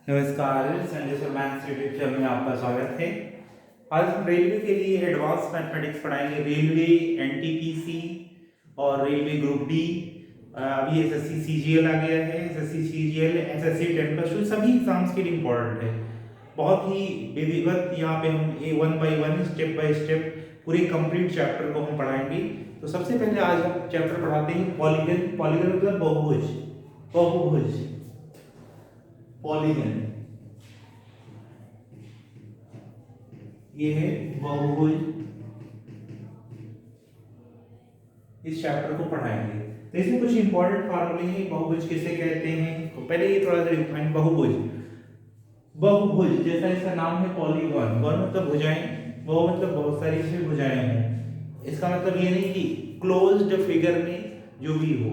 नमस्कार, Sanjay sir maths YouTube channel में आपका स्वागत है। आज हम रेलवे के लिए एडवांस मैथमेटिक्स पढ़ाएंगे। रेलवे, एनटीपीसी और रेलवे ग्रुप डी। अभी एसएससी सीजीएल आ गया है। एसएससी सीजीएल, एसएससी 10+2 सभी एग्जाम्स के लिए इम्पोर्टेंट है। बहुत ही विधिवत यहाँ पे हम one by one, step by step पूरे कंप्लीट चैप्टर को हम पढ़ाएंगे। तो सबसे पहले आज हम चैप्टर पढ़ाते हैं पॉलीगन। पॉलीगन मतलब बहुभुज। बहुभुज, पॉलीगन, ये है बहुभुज। इस चैप्टर को पढ़ाएंगे तो इसमें कुछ इंपॉर्टेंट फार्मूले हैं। बहुभुज किसे कहते हैं तो पहले ये थोड़ा सा डिफाइन। बहुभुज, बहुभुज जैसा इसका नाम है पॉलीगॉन। गॉन मतलब भुजाएं, बहु मतलब बहुत सारी इसमें भुजाएं हैं। इसका मतलब ये नहीं कि क्लोज्ड फिगर में जो भी हो,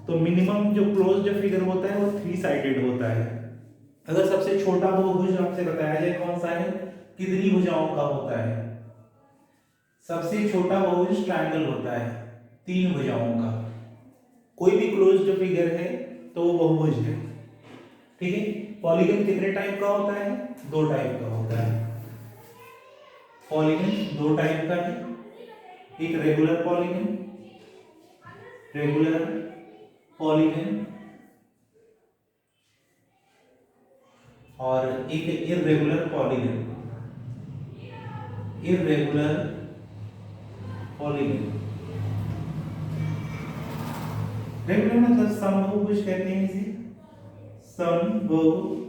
तो मिनिमम जो क्लोज्ड फिगर होता है वो 3 साइडेड होता है। अगर सबसे छोटा बहुभुज आपसे बताया जाए कौन सा है, कितनी भुजाओं का होता है? सबसे छोटा बहुभुज ट्रायंगल होता है, 3 भुजाओं का। कोई भी क्लोज्ड फिगर है तो वो बहुभुज है। ठीक है। पॉलीगन कितने टाइप का होता है? 2 टाइप का होता है। पॉलीगन 2 टाइप का है। एक रेगुलर पॉलीगन, रेगुलर पॉलीगन, और एक irregular polygon, irregular polygon. Regular मतलब समबहुभुज कहते हैं इसे, समबहुभुज।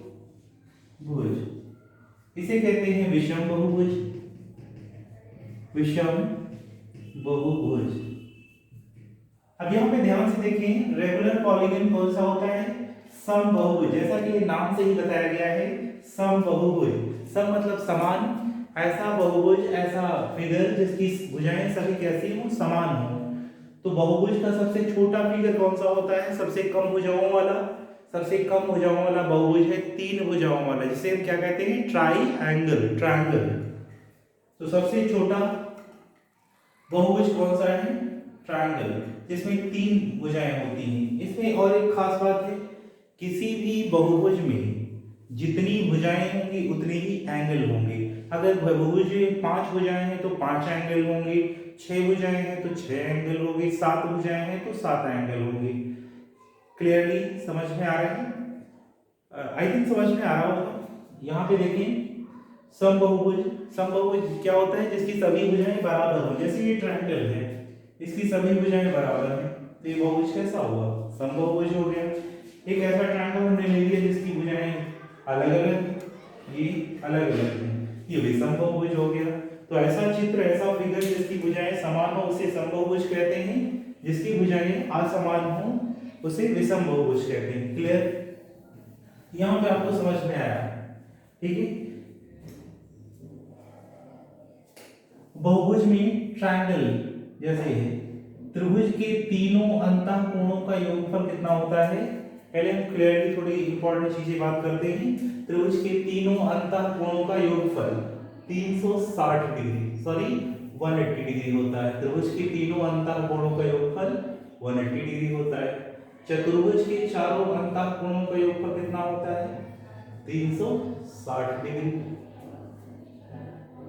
इसे कहते हैं विषम बहुभुज, विषम बहुभुज। अब यहाँ पे ध्यान से देखें, रेगुलर पॉलीगन कौन सा होता है? समबहुभुज। जैसा कि नाम से ही बताया गया है, समबहुभुज। सम मतलब समान, ऐसा बहुभुज, ऐसा फिगर जिसकी भुजाएं सभी कैसी हो? समान हो। तो बहुभुज का सबसे छोटा फिगर कौन सा होता है? सबसे कम भुजाओं वाला। सबसे कम भुजाओं वाला बहुभुज है 3 भुजाओं वाला, जिसे हम क्या कहते हैं? Triangle, triangle. तो सबसे छोटा बहुभुज कौन सा है? ट्रायंगल, जिसमें 3 भुजाएं होती हैं। इसमें और एक खास बात है, किसी भी बहुभुज में जितनी भुजाएं होंगी उतने ही एंगल होंगे। अगर बहुभुज में 5 भुजाएं हैं तो 5 एंगल होंगे, 6 भुजाएं हैं तो 6 एंगल होंगे, 7 भुजाएं हैं तो 7 एंगल होंगे। क्लियरली समझ में आ रहा है? आई थिंक समझ में आ रहा होगा। यहाँ पे देखें, समबहुभुज। समबहुभुज क्या होता है? जिसकी सभी भुजाएं बराबर हो। जैसे ये ट्रायंगल है, इसकी सभी भुजाएं बराबर हैं, तो ये बहुभुज कैसा हुआ? समबहुभुज हो गया। एक ऐसा ट्रायंगल हमने ले लिया जिसकी भुजाएं अलग अलग, ये अलग अलग हैं, ये भी समबहुभुज हो गया। तो ऐसा चित्र, ऐसा फिगर जिसकी भुजाएं समान हो उसे समबहुभुज कहते हैं, जिसकी भुजाएं असमान हो उसे विषम बहुभुज कहते हैं। क्लियर? यहां पे आपको समझ में आया? ठीक है। बहुभुज में ट्रायंगल जैसे है, त्रिभुज के तीनों अंतःकोणों का योगफल कितना होता है? पहले हम क्लियरली थोड़ी इंपॉर्टेंट चीजें बात करते हैं। त्रिभुज के तीनों अंतःकोणों का योगफल 360 डिग्री, सॉरी 180 डिग्री होता है। त्रिभुज के तीनों अंतःकोणों का योगफल 180 डिग्री होता है। चतुर्भुज के चारों अंतःकोणों का योगफल कितना होता है? 360 डिग्री।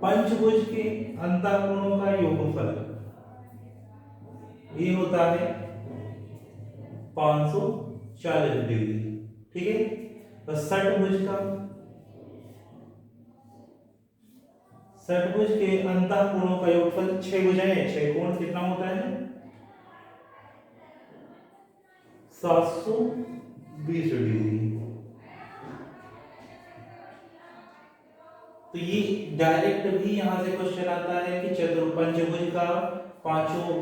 पंचभुज के अंतःकोणों का योगफल ये होता है 540 डिग्री। ठीक है। तो षटभुज के अंतःकोणों का योगफल 6 भुजाएं, 6 कोण कितना होता है? 720 डिग्री। तो ये डायरेक्ट भी यहां से क्वेश्चन आता है कि चतुर्पंचभुज का पांचों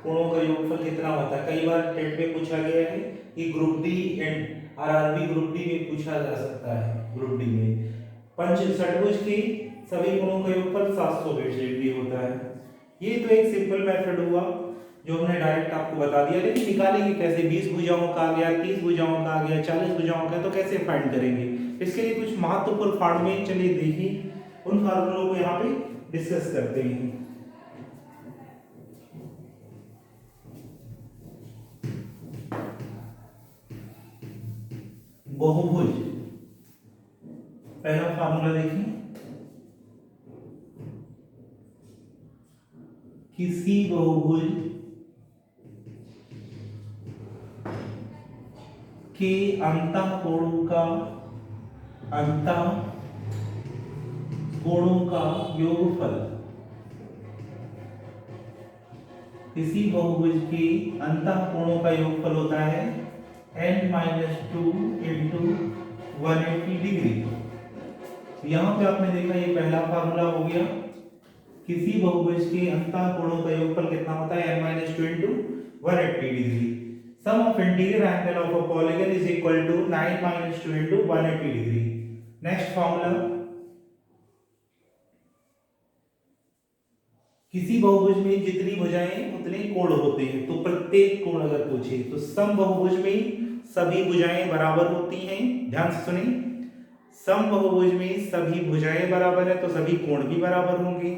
कोणों का योगफल कितना होता है। कई बार टेट में पूछा गया है कि group D and RRB group D में पूछा जा सकता है। ग्रुप डी में षटभुज की सभी कोणों का योगफल 720 डिग्री होता है। ये तो एक सिंपल मेथड हुआ जो हमने डायरेक्ट आपको बता दिया, लेकिन निकालेंगे कैसे? 20 भुजाओं का आ गया, 30 भुजाओं का आ गया, 40 भुजाओं का, तो कैसे फाइंड करेंगे? इसके लिए कुछ महत्वपूर्ण फार्मूले, चलिए देखिए उन फार्मूलों को यहाँ पे डिस्कस करते हैं। बहुभुज पहला फार्मूला देखिए, किसी बहुभुज के अंतःकोणों का योगफल, किसी बहुभुज के अंतःकोणों का योगफल होता है n-2 इंटू 180 डिग्री। यहां पे आपने देखा ये पहला फार्मूला हो गया, किसी बहुभुज के अंतःकोणों का योगफल कितना होता है n-2 into 180 degree. Sum of interior angle of a polygon is equal to 9-2 into 180 degree. Next formula, किसी बहुभुज में जितनी भुजाएं उतने कोण होते हैं, तो प्रत्येक कोण अगर पूछे तो सम बहुभुज में सभी भुजाएं बराबर होती हैं। ध्यान से सुनिए, सम बहुभुज में सभी भुजाएं बराबर है तो सभी कोण भी बराबर होंगे।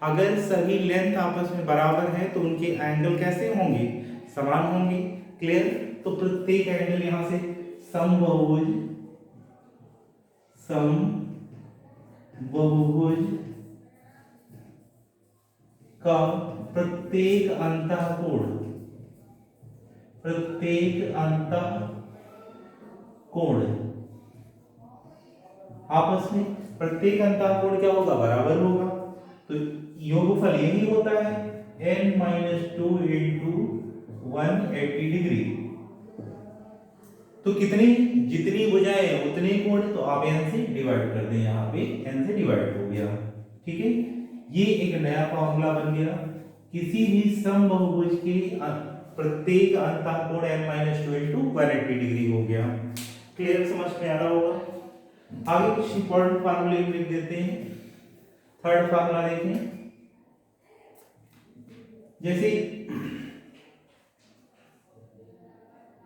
अगर सभी लेंथ आपस में बराबर है तो उनके एंगल कैसे होंगे, समान होंगे। क्लियर? तो प्रत्येक एंगल यहां से सम बहुभुज का प्रत्येक अंतःकोण आपस में, प्रत्येक अंतःकोण क्या होगा, बराबर होगा। तो योगफल यही होता है n-2 इंटू 180 डिग्री। तो जितनी भुजाएं हैं उतने कोण, तो आप n से डिवाइड कर दें, यहाँ पे n से डिवाइड हो गया। ठीक है, ये एक नया फॉर्मूला बन गया, किसी भी सम बहुभुज के प्रत्येक अंतःकोण n-2 इंटू 180 डिग्री हो गया। क्लियर, समझ में आ रहा होगा। आगे कुछ इंपॉर्टेंट फार्मूले लिख देते हैं। थर्ड फार्मूला देखें, जैसे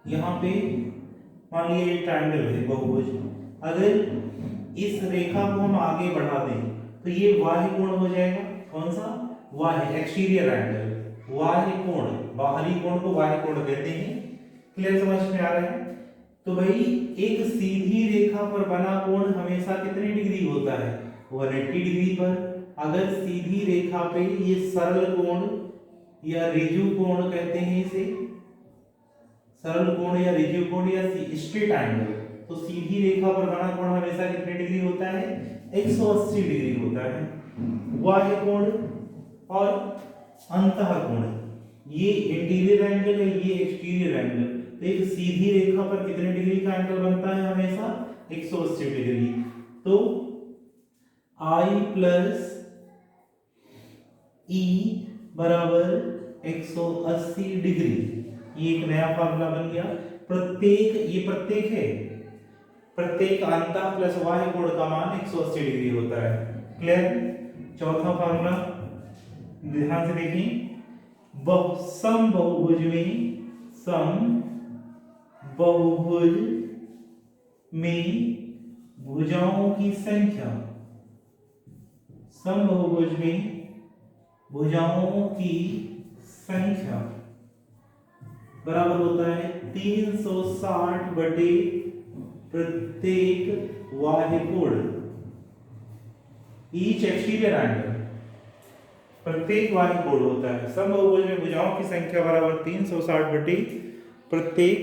यहां पे मान लिया ये ट्रायंगल है बहुभुज, अगर इस रेखा को हम आगे बढ़ा दें तो ये बाह्य कोण हो जाएगा। कौन सा? बाह्य, एक्सटीरियर एंगल, बाह्य कोण, बाहरी कोण को बाह्य कोण कहते हैं। क्लियर, समझ में आ रहा है। तो भाई एक सीधी रेखा पर बना कोण हमेशा कितने डिग्री होता है, 180 डिग्री पर। अगर सीधी रेखा पे ये सरल कोण या रिजु कोण कहते हैं इसे, सरल कोण या रिजु कोण या स्ट्रेट एंगल, तो सीधी रेखा पर बना कोण हमेशा कितने डिग्री होता है, 180 डिग्री होता है। बाह्य कोण और अंतःकोण, ये इंटीरियर एंगल है, ये एक्सटीरियर एंगल, तो एक सीधी रेखा पर कितने डिग्री का एंगल बनता है हमेशा, 180 डिग्री। तो I प्लस E बराबर 180 डिग्री, ये एक नया फार्मूला बन गया। प्रत्येक है, प्रत्येक अंतः प्लस बाह्य कोण का मान 180 डिग्री होता है। क्लियर? चौथा फार्मूला ध्यान से देखिए, सम बहुभुज में भुजाओं की संख्या, सम बहुभुज में भुजाओं की संख्या बराबर होता है 360 बटे प्रत्येक बाह्य कोण, ईच एक्सटीरियर एंगल, प्रत्येक बाह्य कोण होता है। सम बहुभुज में भुजाओं की संख्या बराबर 360 बटे प्रत्येक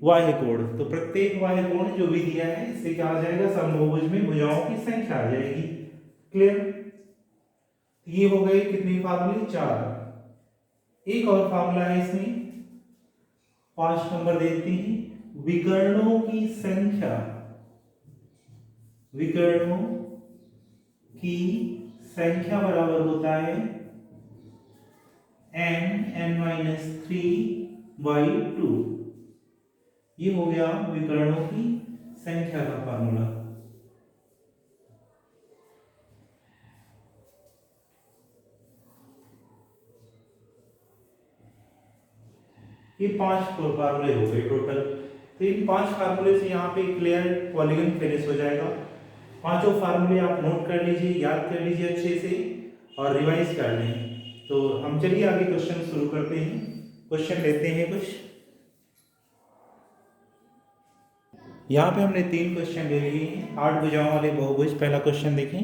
बाह्य कोण। तो प्रत्येक बाह्य कोण जो भी दिया है इससे क्या आ जाएगा, सम बहुभुज में भुजाओं की संख्या आ जाएगी। क्लियर? ये हो गए कितने फार्मूले, 4। एक और फार्मूला है इसमें, 5 नंबर देखते हैं, विकर्णों की संख्या बराबर होता है n-3/2। ये हो गया विकर्णों की संख्या का फार्मूला। ये 5 फार्मूले हो गए टोटल। तो इन 5 फार्मूले से यहाँ पे क्लियर पॉलीगन फिनिश हो जाएगा। पांचों फार्मूले आप नोट कर लीजिए, याद कर लीजिए अच्छे से और रिवाइज कर लें। तो हम चलिए आगे क्वेश्चन शुरू करते हैं। क्वेश्चन लेते हैं कुछ। यहाँ पे हमने 3 क्वेश्चन ले लिए हैं 8 भुजाओं वाले बहुभुज। पहला क्वेश्चन देखें,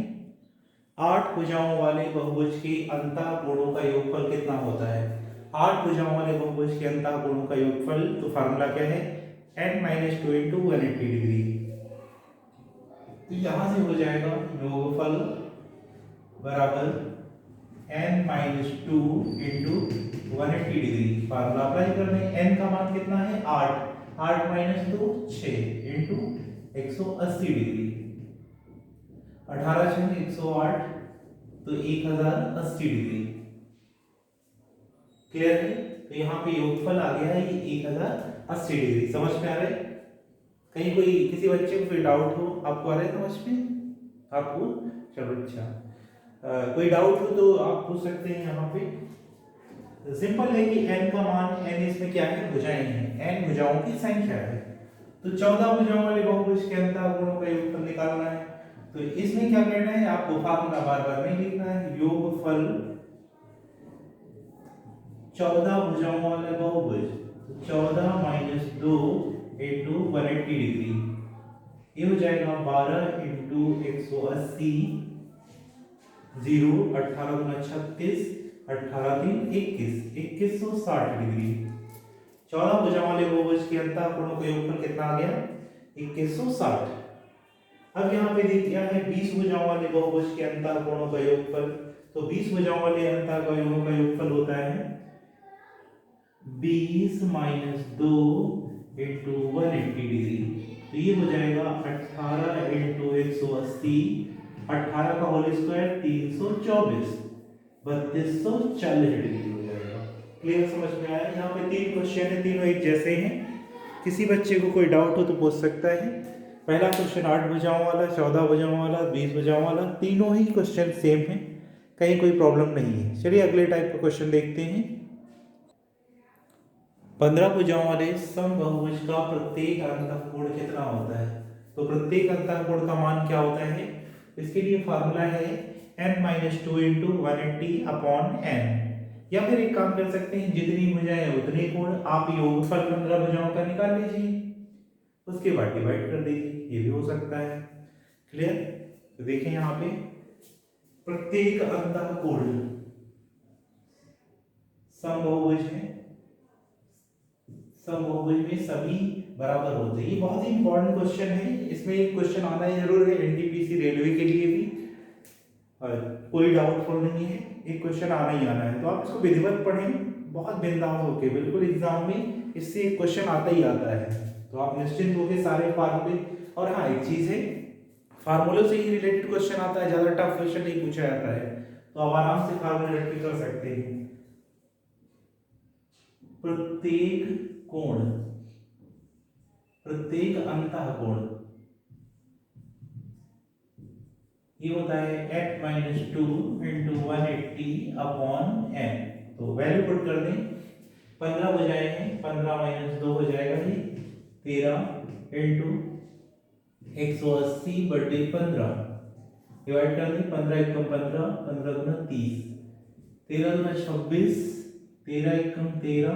8 भुजाओं वाले बहुभुज के अंतः कोणों का योगफल कितना होता है। 8 भुजाओं वाले बहुभुज के अंतः कोणों का योगफल, तो फार्मूला क्या है, n-2 इंटू 180 डिग्री। तो यहाँ से हो जाएगा योगफल बराबर n-2 into 180 degree. Formula apply करने, n का मान कितना है 8, 8 माइनस 2 6 इंटू 180 डिग्री, 18 6 108, तो 1080 डिग्री। क्लियर है। तो यहाँ पे योगफल आ गया है ये 1080 डिग्री। समझ में आ रहा है। कहीं कोई किसी बच्चे को कोई डाउट हो, आपको आ रहा है समझ में आपको, चलो अच्छा, कोई डाउट हो तो आप पूछ सकते हैं। यहाँ पे सिंपल है कि n का मान, n इसमें क्या है, भुजाएं हैं, n भुजाओं की संख्या है। तो 14 भुजाओं वाले बहुभुज के अंतः कोणों का योगफल निकालना है। तो इसमें क्या करना है, आपको फार्मूला बार बार नहीं लिखना है। योगफल 14 भुजाओं वाला बहुभुज, तो 14 माइनस 2 इंटू 180 डिग्री, ये हो जाएगा 12 इंटू 180, 0 18 गुना 36, 18 3 21, 2160 डिग्री। 14 भुजाओं वाले बहुभुज के अंतः कोणों का योगफल कितना आ गया, 2160। अब यहाँ पे देख दिया है 20 भुजाओं वाले बहुभुज के अंतः कोणों का योगफल। तो 20 भुजाओं वाले अंतः कोणों का योगफल होता है 20 माइनस 2 इंटू 180 डिग्री, तो ये हो जाएगा 18 इंटू 180, 18 का होल स्क्वायर 324, 3240 डिग्री हो जाएगा। क्लियर, समझ में आया। यहाँ पे 3 क्वेश्चन है, तीनों एक जैसे हैं। किसी बच्चे को कोई डाउट हो तो पूछ सकता है। पहला क्वेश्चन 8 भुजाओं वाला, 14 भुजाओं वाला, 20 भुजाओं वाला, तीनों ही क्वेश्चन सेम है, कहीं कोई प्रॉब्लम नहीं है। चलिए अगले टाइप का क्वेश्चन देखते हैं। 15 भुजाओं वाले समबाहुभुज का प्रत्येक अंतः कोण कितना होता है। तो प्रत्येक अंतः कोण का मान क्या होता है, इसके लिए फार्मूला है n-2 इंटू 180 अपॉन n। या फिर एक काम कर सकते हैं, जितनी भुजाएं उतने कोण, आप योगफल 15 भुजाओं का निकाल लीजिए, उसके बाद डिवाइड कर दीजिए, ये भी हो सकता है। क्लियर। तो देखें यहाँ पे प्रत्येक अंतः कोण समबाहुभुज है, समबाहुभुज में सभी बराबर होते हैं। ये बहुत ही इंपॉर्टेंट क्वेश्चन है, इसमें एक क्वेश्चन आना जरूर है एनटीपीसी रेलवे के लिए भी, और कोई डाउटफुल नहीं है, एक क्वेश्चन आना ही आना है। तो आप इसको विधिवत पढ़ें बहुत बिंदास होके, बिल्कुल एग्जाम में इससे एक क्वेश्चन आता ही आता है। तो आप निश्चिंत होकर सारे फार्मूले, और हाँ एक चीज है, फार्मूले से ही रिलेटेड क्वेश्चन आता है, ज्यादा टफ क्वेश्चन नहीं पूछा जाता है, तो आप आराम से फार्मूले रख के कर सकते हैं। प्रत्येक कोण, प्रत्येक अंतः कोण, ये होता है n-2 इंटू 180 अपॉन n। तो वैल्यू पुट कर दें, 15 बजाए हैं, 15 माइनस 2 हो जाएगा जी 13 इंटू 180 बटे 15, डिवाइड कर दें, 15 एकम 15, 15 गुना 30, 13 गुना 26, 13 एकम 13,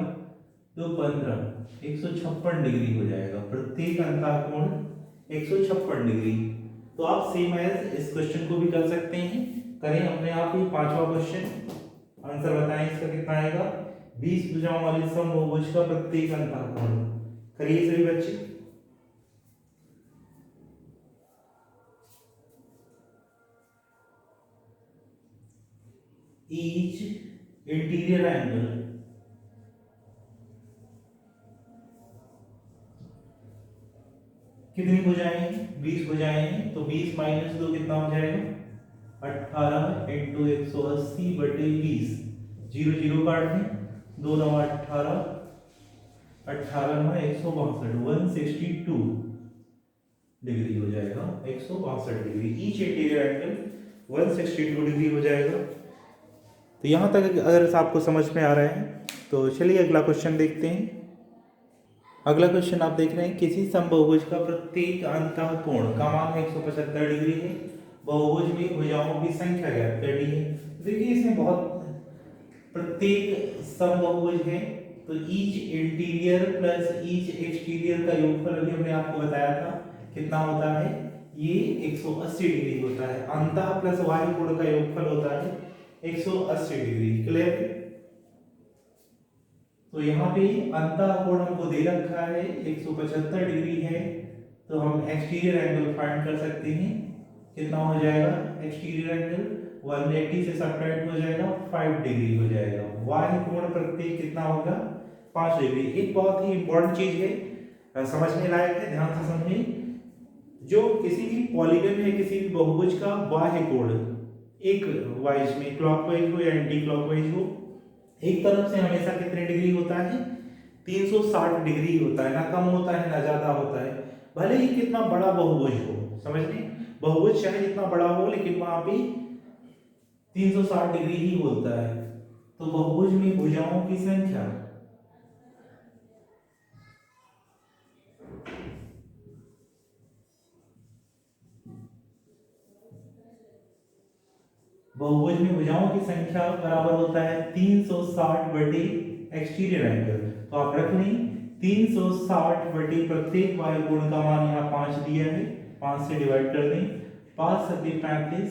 2 15, 156 डिग्री हो जाएगा। प्रत्येक अंतः कोण 156 डिग्री। तो आप सेम एज इस क्वेश्चन को भी कर सकते हैं, करें अपने आप ही। 5वां क्वेश्चन, आंसर बताएं इसका कितना आएगा। 20 भुजाओं वाले समबाहुभुज का प्रत्येक अंतः कोण, करिए सभी बच्चे। ईच इंटीरियर एंगल, कितनी भुजाएं हैं, 20 भुजाएं हैं, तो 20 माइनस 2 कितना हो जाएगा, 18 इंटू 180 बटे 20, 0 0 काट दें, 2 9 18, 18 में 162, 162 डिग्री हो जाएगा, 162 degree. Each interior angle 162 degree हो जाएगा। तो यहाँ तक अगर आपको समझ में आ रहा है तो चलिए अगला क्वेश्चन देखते हैं। अगला क्वेश्चन आप देख रहे हैं, किसी समबाहुभुज का प्रत्येक अंतः कोण का मान 175 डिग्री है, बहुभुज में भुजाओं की संख्या ज्ञात करनी है। देखिए इसमें बहुत, प्रत्येक समबाहुभुज है तो each interior plus each exterior का योगफल अभी हमने आपको बताया था कितना होता है, ये 180 डिग्री होता है। अंतः प्लस बाह्य कोण का योगफल होता है 180 डिग्री। क्लियर? तो यहाँ पे अंतः कोण हमको दे रखा है 175 डिग्री है, तो हम एक्सटीरियर एंगल फाइंड कर सकते हैं। कितना हो जाएगा एक्सटीरियर एंगल? 180 से सब्ट्रैक्ट हो जाएगा 5 डिग्री हो जाएगा। बाह्य कोण प्रत्येक कितना होगा 5 डिग्री। एक बहुत ही इंपॉर्टेंट चीज है, समझने लायक है, ध्यान से समझें। जो किसी भी पॉलीगन या किसी भी बहुभुज का बाह्य कोण एक वाइज में क्लॉकवाइज हो या एंटी क्लॉकवाइज हो, एक तरफ से हमेशा कितने डिग्री होता है 360 डिग्री होता है, ना कम होता है ना ज्यादा होता है। भले ही कितना बड़ा बहुभुज हो, समझ लें, बहुभुज चाहे जितना बड़ा हो लेकिन वहां पे 360 डिग्री ही बोलता है। तो बहुभुज में भुजाओं की संख्या बहुभुज में भुजाओं की संख्या बराबर होता है 360 बटे एक्सटीरियर एंगल। तो आप रख लें 360 बटे प्रत्येक बाह्य कोण का मान यहाँ 5 दिया है, 5 से डिवाइड कर दें, 5 सत्ते 35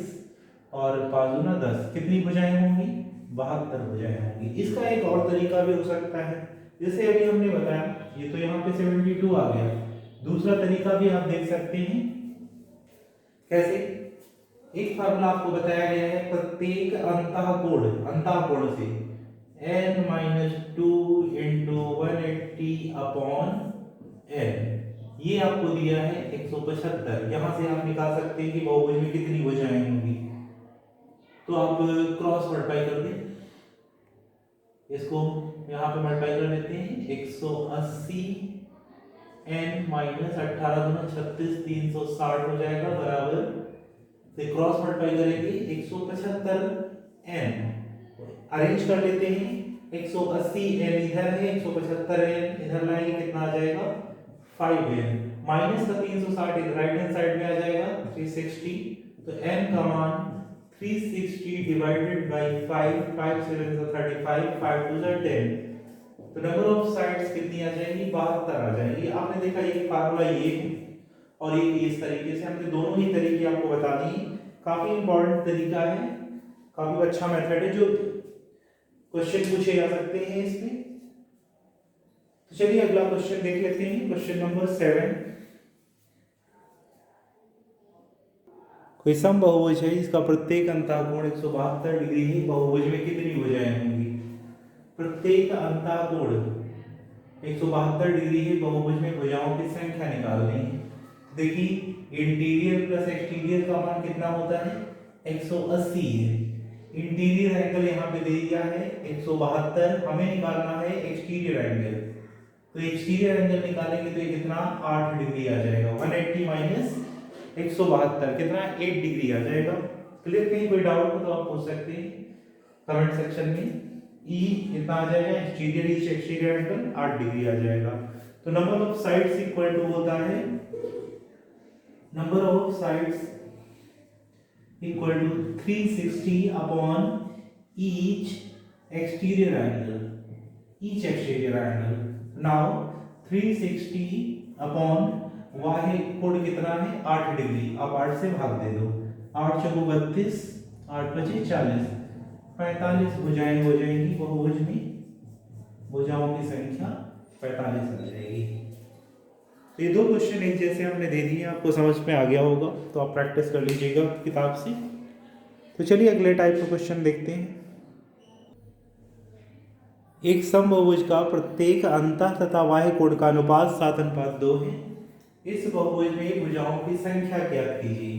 और 5 दूना 10। कितनी भुजाएं होंगी 72 भुजाएं होंगी। इसका एक और तरीका भी हो सकता है, जैसे अभी हमने बताया, ये तो यहाँ पे 72 आ गया। दूसरा तरीका भी आप देख सकते हैं। कैसे? एक फार्मूला आपको बताया गया है, प्रत्येक अंतः कोण से n-2 into 180 अपॉन n, ये आपको दिया है 175। यहां से आप निकाल सकते हैं कि बहुभुज में कितनी भुजाएं होंगी। तो आप क्रॉस मल्टीप्लाई कर दें, इसको यहाँ पे मल्टीप्लाई कर देते हैं, 180 n माइनस 18 गुना 36 360 हो जाएगा बराबर से क्रॉस मल्टीप्लाई करेंगे 175 n, अरेंज कर लेते हैं, 180 n इधर है, 175 n इधर लाएंगे, कितना आ जाएगा 5 n माइनस का 360 इधर राइट हैंड साइड में आ जाएगा 360। तो n का मान 360 डिवाइडेड बाय 5, 5 7 35, 5 2 10। तो नंबर ऑफ साइड्स कितनी आ जाएगी 72 आ जाएगी। आपने देखा ये फार्मूला ये और ये इस तरीके से हमने दोनों ही तरीके आपको बता दिए। काफी इंपॉर्टेंट तरीका है, काफी अच्छा मेथड है, जो क्वेश्चन पूछे जा सकते हैं इसमें। तो चलिए अगला क्वेश्चन देख लेते हैं, क्वेश्चन नंबर 7। कोई सम बहुभुज है जिसका प्रत्येक अंतः कोण 172 डिग्री है, बहुभुज में कितनी भुजाएं होंगी? प्रत्येक अंतः कोण 172 डिग्री है, बहुभुज में भुजाओं की संख्या निकालनी है। देखिए इंटीरियर प्लस एक्सटीरियर का मान कितना होता है 180 है। इंटीरियर एंगल यहाँ पे दे दिया है 172, हमें निकालना है एक्सटीरियर एंगल। तो एक्सटीरियर एंगल निकालेंगे तो ये कितना 8 डिग्री आ जाएगा। 180 माइनस 172 कितना 8 डिग्री आ जाएगा। क्लियर? कहीं कोई डाउट हो तो आप पूछ सकते हैं कमेंट सेक्शन में। ई कितना आ जाएगा exterior each exterior angle 8 degree आ जाएगा। तो number of sides equal to होता है number of sides equal to 360 upon each exterior angle. Now 360 upon बाह्य कोण कितना है 8 डिग्री। अब 8 से भाग दे दो, 8 चौको 32, 8 पचे 40, 45 भुजाएं हो जाएंगी। बहुभुज में भुजाओं की संख्या 45 आ जाएगी। तो ये दो क्वेश्चन एक जैसे हमने दे दिए, आपको समझ में आ गया होगा, तो आप प्रैक्टिस कर लीजिएगा किताब से। तो चलिए अगले टाइप का क्वेश्चन देखते हैं। एक समबहुभुज का प्रत्येक अंतः तथा बाह्य कोण का अनुपात 7:2 है। इस बहुभुज में भुजाओं की संख्या ज्ञात कीजिए।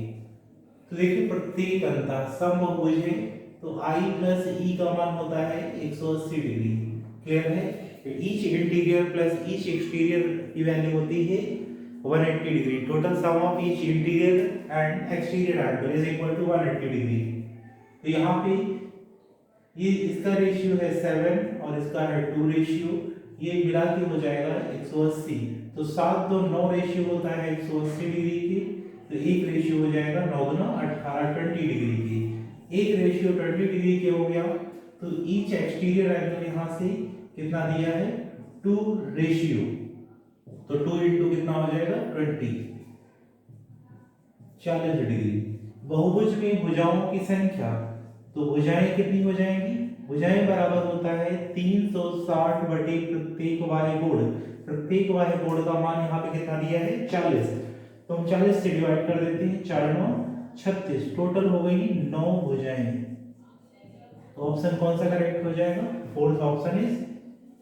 तो देखिए प्रत्येक अंतः समबहुभुज है तो I प्लस E का मान होता है 180 डिग्री। क्लियर है? Each interior plus each exterior की वैल्यू होती है 180 degree. Total sum of each interior and exterior angle is equal to 180 degree. तो यहाँ पे ये इसका रेशियो है 7 और इसका है 2 रेशियो, ये मिला के हो जाएगा 180। तो 7 2 9 रेशियो होता है 180 डिग्री की, तो एक रेशियो हो जाएगा 9 गुना 18 20 डिग्री की। एक रेशियो 20 डिग्री के हो गया। तो ईच एक्सटीरियर एंगल यहाँ से कितना दिया है टू रेशियो, तो 2 इंटू कितना हो जाएगा 20, 40 डिग्री। बहुभुज में भुजाओं की संख्या, तो भुजाएं कितनी हो जाएंगी, भुजाएं बराबर होता है 360 बटे प्रत्येक बाह्य कोण। प्रत्येक बाह्य कोण का मान यहाँ पे कितना दिया है 40, तो हम 40 से डिवाइड कर देते हैं, 4 9 36, टोटल हो गई 9 भुजाएं। तो ऑप्शन कौन सा करेक्ट हो जाएगा, फोर्थ ऑप्शन इज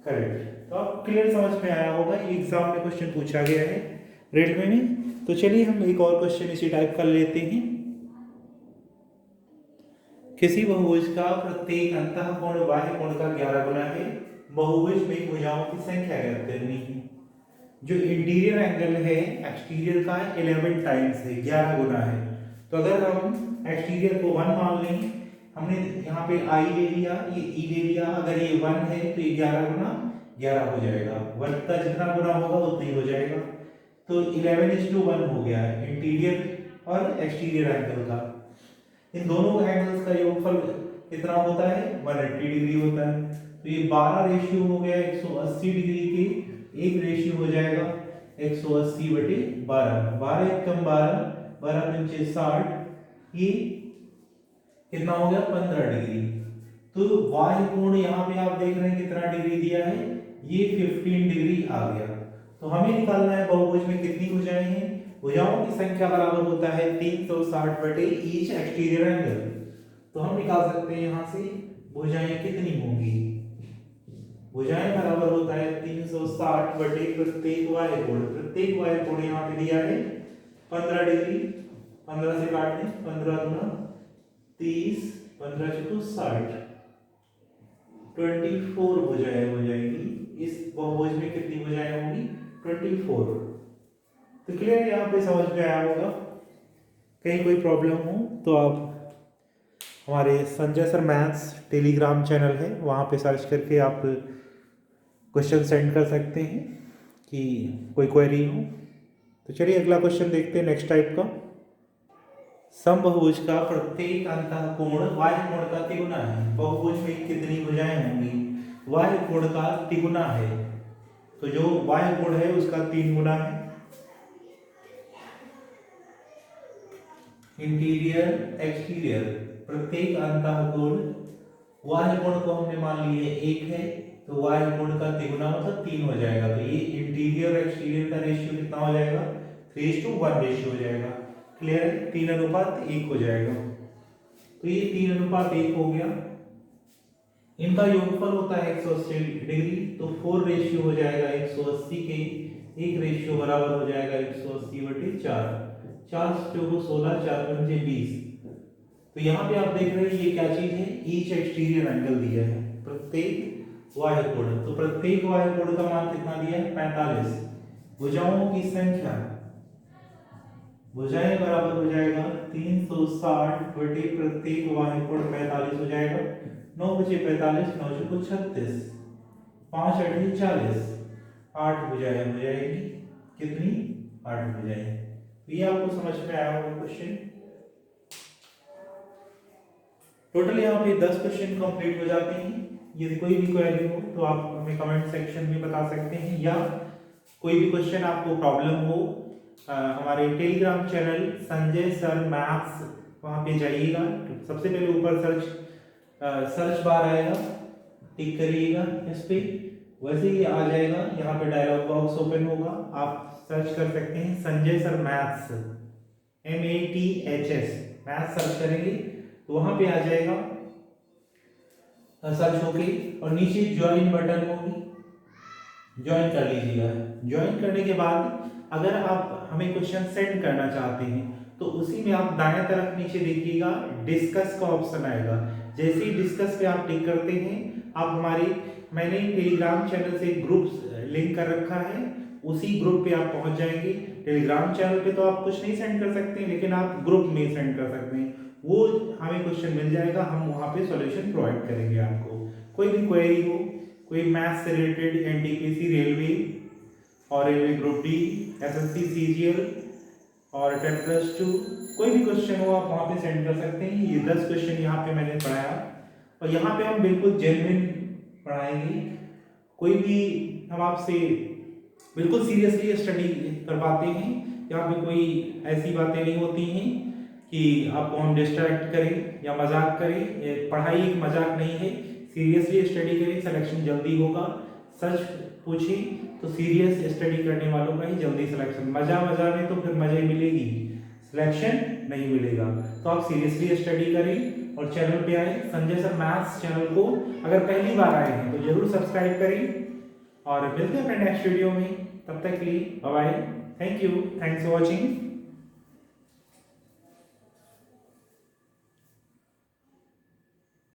करेक्ट। तो आप क्लियर समझ में आया होगा, एग्जाम में क्वेश्चन पूछा गया है रेलवे में। तो चलिए हम एक और क्वेश्चन इसी टाइप का लेते हैं। किसी बहुभुज का प्रत्येक अंतः कोण बाह्य कोण का 11 गुना है, बहुभुज में भुजाओं की संख्या ज्ञात करनी है। जो इंटीरियर एंगल है एक्सटीरियर का 11 टाइम्स है, 11 गुना है। तो अगर हम एक्सटीरियर को 1 मान लें, हमने यहाँ पे आई ले लिया, ये ई ले लिया, अगर ये 1 है तो ये 11 गुना 11 हो जाएगा, 1 का जितना गुना होगा उतना ही हो जाएगा। तो 11:1 हो गया है इंटीरियर और एक्सटीरियर एंगल का। इन दोनों एंगल्स का योगफल कितना होता है 180 डिग्री होता है। तो ये 12 रेशियो हो गया 180 डिग्री के, एक रेशियो हो जाएगा 180 बटे 12, 12 एकम 12, 12 पंचे 60, ये कितना हो गया 15 डिग्री। तो बाह्य कोण यहाँ पे आप देख रहे हैं कितना डिग्री दिया है, ये 15 डिग्री आ गया। तो हमें निकालना है बहुभुज में कितनी भुजाएं हैं, भुजाओं की संख्या बराबर होता है 360 बटे ईच एक्सटीरियर एंगल। तो हम निकाल सकते हैं यहाँ से भुजाएं कितनी होंगी, भुजाएं बराबर होता है 360 बटे प्रत्येक बाह्य कोण। प्रत्येक बाह्य कोण यहाँ पे दिया है 15 डिग्री, 15 से काट दें, 15 गुना 30, 15 चौको 60, 24 भुजाएं हो जाएंगी। इस बहुभुज में कितनी भुजाएं होंगी 24। तो क्लियर यहाँ पे समझ में आया होगा। कहीं कोई प्रॉब्लम हो तो आप हमारे Sanjay sir maths Telegram channel है, वहाँ पे सर्च करके आप क्वेश्चन सेंड कर सकते हैं कि कोई क्वेरी हो। तो चलिए अगला क्वेश्चन देखते हैं नेक्स्ट टाइप का। समबहुभुज का प्रत्येक अंतः कोण बाह्य कोण का तिगुना है। बहुभुज में कितनी भुजाएं होंगी, बाह्य कोण का तिगुना है। तो जो बाह्य कोण है उसका 3 गुना है। इंटीरियर एक्सटीरियर प्रत्येक अंतः कोण, बाह्य कोण को हमने मान लिए 1 है, तो बाह्य कोण का तिगुना मतलब 3 हो जाएगा। तो ये इंटीरियर और एक्सटीरियर का रेशियो कितना हो जाएगा 3:1 रेशियो हो जाएगा। क्लियर है, 3:1 हो जाएगा। तो ये 3:1 हो गया। इनका योगफल होता है 180 डिग्री, तो 4 रेशियो हो जाएगा 180 के, एक रेशियो बराबर हो जाएगा 180 बटे 4, 4 चौको 16, 4 पंजे 20। तो यहाँ पे आप देख रहे हैं ये क्या चीज है, ईच एक्सटीरियर एंगल दिया है प्रत्येक बाह्य कोण। तो प्रत्येक बाह्य कोण का मान कितना दिया है 45। भुजाओं की संख्या, भुजाएं बराबर हो जाएगा 360 बटे प्रत्येक बाह्य कोण 45 हो जाएगा। 9 बचे 45, 9 चौको 36, 5 8 40, 8 भुजाएं हो जाएगी। कितनी 8 भुजाएं। तो ये आपको समझ में आया होगा क्वेश्चन। टोटल यहाँ पे 10 क्वेश्चन कंप्लीट हो जाते हैं। यदि कोई भी क्वेरी हो तो आप हमें कमेंट सेक्शन में बता सकते हैं, या कोई भी क्वेश्चन आपको प्रॉब्लम हो हमारे Telegram channel Sanjay sir maths, वहाँ पे जाइएगा। सबसे पहले ऊपर सर्च बार आएगा, टिक करिएगा इस पे, वैसे ही आ जाएगा। यहाँ पे डायलॉग बॉक्स ओपन होगा, आप सर्च कर सकते हैं Sanjay sir maths, MATHS maths search करेंगे तो वहाँ पे आ जाएगा सर्च होके, और नीचे ज्वाइन बटन होगी, ज्वाइन कर लीजिएगा। ज्वाइन करने के बाद अगर आप हमें क्वेश्चन सेंड करना चाहते हैं तो उसी में आप दाएं तरफ नीचे देखिएगा डिस्कस का ऑप्शन आएगा। जैसे ही डिस्कस पे आप टिक करते हैं, आप मैंने टेलीग्राम चैनल से ग्रुप लिंक कर रखा है, उसी ग्रुप पे आप पहुंच जाएंगे। टेलीग्राम चैनल पे तो आप कुछ नहीं सेंड कर सकते, लेकिन आप ग्रुप में सेंड कर सकते हैं। वो हमें क्वेश्चन मिल जाएगा, हम वहाँ पे सॉल्यूशन प्रोवाइड करेंगे आपको। कोई भी क्वेरी हो, कोई मैथ्स से रिलेटेड, NTPC, रेलवे और railway group D, SSC, CGL और 10+2, कोई भी क्वेश्चन हो आप वहाँ पे सेंड कर सकते हैं। ये 10 क्वेश्चन यहाँ पे मैंने पढ़ाया, और यहाँ पे हम बिल्कुल जेन्युइन पढ़ाएंगे। कोई भी हम आपसे बिल्कुल सीरियसली स्टडी करवाते हैं। यहाँ पे कोई ऐसी बातें नहीं होती हैं कि आपको हम डिस्ट्रैक्ट करें या मजाक करें। ये पढ़ाई एक मजाक नहीं है, सीरियसली स्टडी करें, सिलेक्शन जल्दी होगा। सच पूछें तो सीरियस स्टडी करने वालों का ही जल्दी सिलेक्शन, मजा मजा में तो फिर मजा ही मिलेगी, सिलेक्शन नहीं मिलेगा। तो आप सीरियसली स्टडी करें और चैनल पे आए, संजय सर मैथ्स चैनल को अगर पहली बार आए हैं तो जरूर सब्सक्राइब करें और मिलते हैं अपने नेक्स्ट वीडियो में। तब तक के लिए bye bye, thank you, thanks for watching.